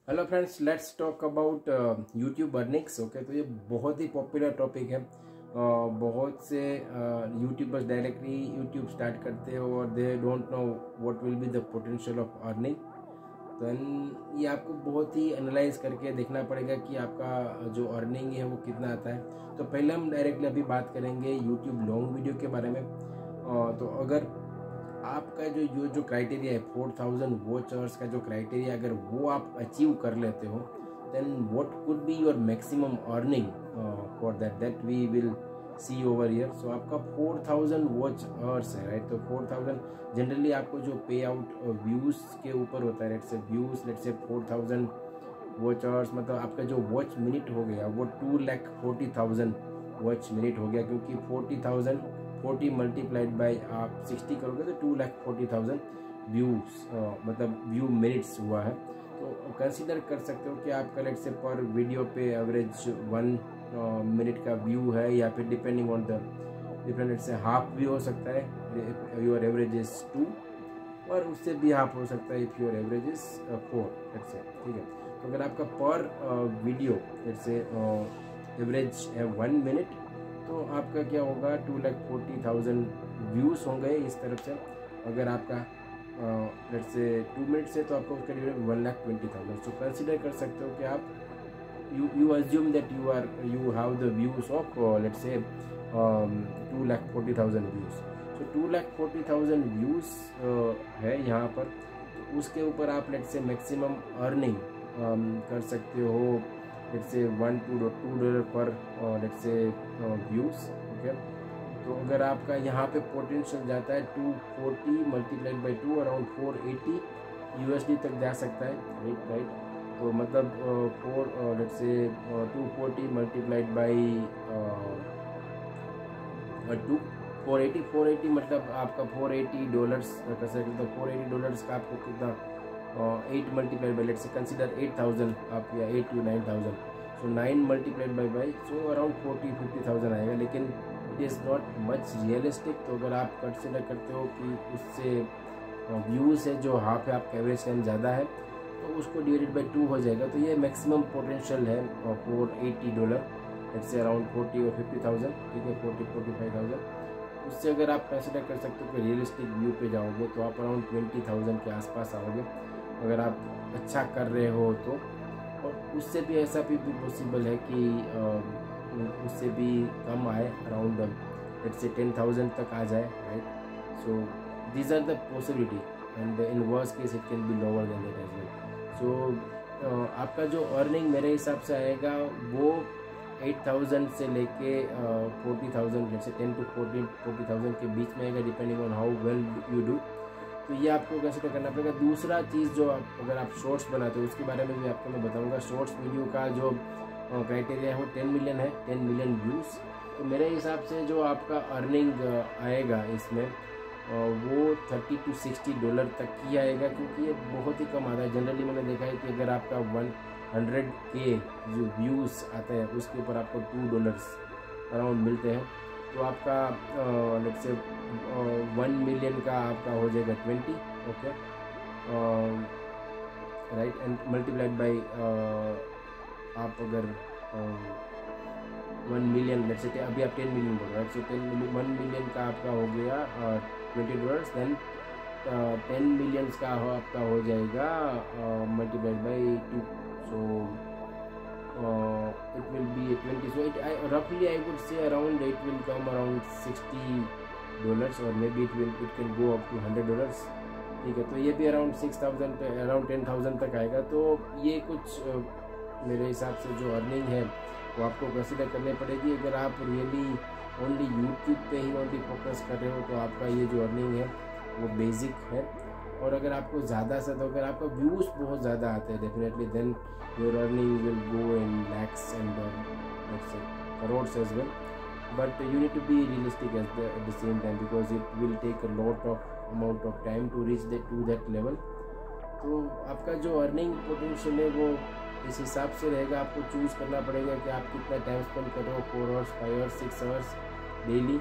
Hello friends, let's talk about YouTube earnings. Okay, तो ये बहुत ही पॉपुलर टॉपिक है। बहुत से यूट्यूबर्स डायरेक्टली यूट्यूब स्टार्ट करते हैं और they don't know what will be the potential of earning. तो ये आपको बहुत ही एनालाइज करके देखना पड़ेगा कि आपका जो अर्निंग है वो कितना आता है। तो पहले हम डायरेक्टली अभी बात करेंगे यूट्यूब लॉन्ग वीडियो के बारे में। तो अगर आपका जो क्राइटेरिया है 4000 वॉच आवर्स का जो क्राइटेरिया, अगर वो आप अचीव कर लेते हो then what could be your maximum earning for that we will see over here. So आपका 4000 वॉच आवर्स है, राइट। तो 4000 जनरली आपको जो पे आउट व्यूज़ के ऊपर होता है, let's say views, let's say 4000 watch hours मतलब आपका जो वॉच मिनट हो गया वो 2,40,000 वॉच मिनट हो गया, क्योंकि 40 मल्टीप्लाइड बाई आप 60 करोगे तो 2,40,000 व्यूज़ मतलब व्यू मिनट्स हुआ है। तो कंसीडर कर सकते हो कि आपका लेट से पर वीडियो पे एवरेज 1 मिनट का व्यू है, या फिर डिपेंडिंग ऑन द डिफरेंट से हाफ भी हो सकता है, योर एवरेज इज 2, और उससे भी हाफ हो सकता है if your average is 4, let's say, ठीक है। तो अगर आपका पर वीडियो लेट्स से एवरेज है 1 मिनट, तो आपका क्या होगा 2,40,000 व्यूज़ होंगे इस तरफ से। अगर आपका लेट्स से 2 मिनट से, तो आपको उसका डिवीजन 1,20,000। सो कंसिडर कर सकते हो कि आप you assume that you have the views of let's say 2,40,000 views। so 2,40,000 views है यहाँ पर। तो उसके ऊपर आप लेट्स से मैक्सिमम अर्निंग कर सकते हो लेट्स से $1 पर लेट्स से व्यूज़। ओके, तो अगर आपका यहाँ पे पोटेंशियल जाता है 240 मल्टीप्लाइड बाई 2 अराउंड 480 USD तक जा सकता है, राइट। तो मतलब 240 मल्टीप्लाइड बाई 2 480 मतलब आपका $480 कर सकते। तो $480 का आपको कितना 8 multiplied by let's say consider 8,000 आप, या 8 to 9,000। So 9 multiplied by so around 40-50,000 आएगा, लेकिन it is not much realistic. तो अगर आप कंसिडर करते हो कि उससे व्यूज़ है जो हाफ है, आपका एवरेज टाइम ज़्यादा है, तो उसको डिवाइडेड बाई 2 हो जाएगा। तो ये मैक्सिमम पोटेंशियल है $480, लेट्स से अराउंड 40 और 50,000, ठीक है, 40-45,000। उससे अगर आप कंसिडर कर सकते हो कि रियलिस्टिक व्यू पे जाओगे तो आप अराउंड 20,000 के आसपास आओगे, अगर आप अच्छा कर रहे हो तो। और उससे भी ऐसा भी पॉसिबल है कि उससे भी कम आए, अराउंड लेट्स से 10,000 तक आ जाए, right. So these are the possibility, and in worst case it can be lower than that as well. So आपका जो अर्निंग मेरे हिसाब से आएगा वो 8,000 से लेके 40,000, जैसे 10 to 40,000 के बीच में आएगा, depending on how well you do. तो ये आपको कंसिडर करना पड़ेगा। दूसरा चीज़ जो अगर आप शॉर्ट्स बनाते हो उसके बारे में भी आपको मैं बताऊंगा। शॉर्ट्स वीडियो का जो क्राइटेरिया है वो 10 मिलियन है, 10 मिलियन व्यूज़। तो मेरे हिसाब से जो आपका अर्निंग आएगा इसमें वो $30 to $60 तक ही आएगा, क्योंकि ये बहुत ही कम आता है। जनरली मैंने देखा है कि अगर आपका 100K जो व्यूज़ आते हैं उसके ऊपर आपको $2 अराउंड मिलते हैं। तो आपका लेट्स से 1 मिलियन का आपका हो जाएगा 20, okay, right, and multiplied by आप अगर 1 मिलियन लेट्स से, अभी आप 10 मिलियन बोल रहे हो, सो 1 मिलियन का आपका हो गया $20, देन 10 मिलियंस का आपका हो जाएगा multiplied by 2, so it will be 20। so roughly I would say around it will come around $60, or maybe it can go up to $100, ठीक है। तो ये भी अराउंड 6,000 पे अराउंड 10,000 तक आएगा। तो ये कुछ मेरे हिसाब से जो अर्निंग है वो आपको कंसिडर करनी पड़ेगी। अगर आप रियली ओनली यूट्यूब पे ही ओनली फोकस कर रहे हो तो आपका ये जो अर्निंग है वो बेसिक है। और अगर आपको ज़्यादा से, तो अगर आपका व्यूज़ बहुत ज़्यादा आते हैं definitely then your earning will go in lakhs and crores as well. But you need to be realistic at the same time, because it will take a lot of amount of time to reach that level. तो आपका जो earning potential है वो इस हिसाब से रहेगा। आपको चूज़ करना पड़ेगा कि आप कितना टाइम स्पेंड कर रहे हो, 4 आवर्स, 5 आवर्स, 6 आवर्स डेली,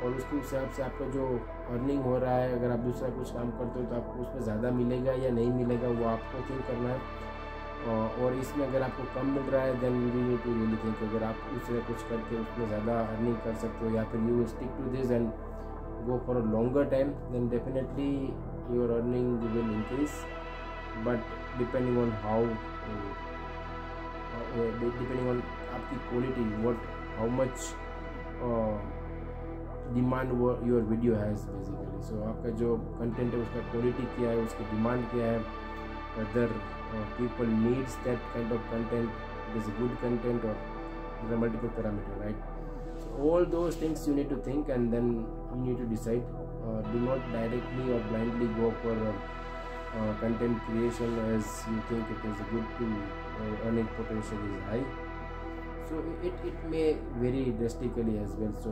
और उसके हिसाब से आपका जो अर्निंग हो रहा है, अगर आप दूसरा कुछ काम करते हो तो आपको उसमें ज़्यादा मिलेगा या नहीं मिलेगा, वो आपको थिंक करना है। और इसमें अगर आपको कम मिल रहा है then you need to really think, अगर आप उससे कुछ करके उसमें ज़्यादा अर्निंग कर सकते हो या फिर you stick to this and go for a longer time, then definitely your earning will increase, but depending on how depending on आपकी quality, what how much demand your video has basically. So आपका जो content है उसका quality क्या है, उसकी demand क्या है, whether people needs that kind of content, it is a good content, or there are multiple parameters, right? All those things you need to think, and then you need to decide. Do not directly or blindly go for content creation as you think it is good to earning potential is high. So it may vary drastically as well. So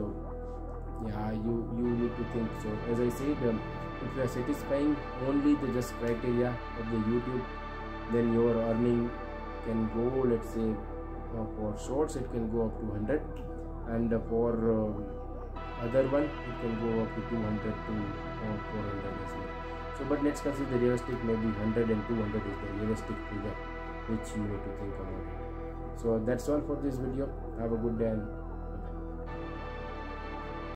yeah, you need to think. So as I said, if you are satisfying only the just criteria of the YouTube, then your earning can go, let's say for shorts it can go up to 100, and for other one it can go up to 200 to 400 as well. So but let's consider realistic, maybe 100 and 200 is the realistic figure which you need to think about it. So that's all for this video. Have a good day and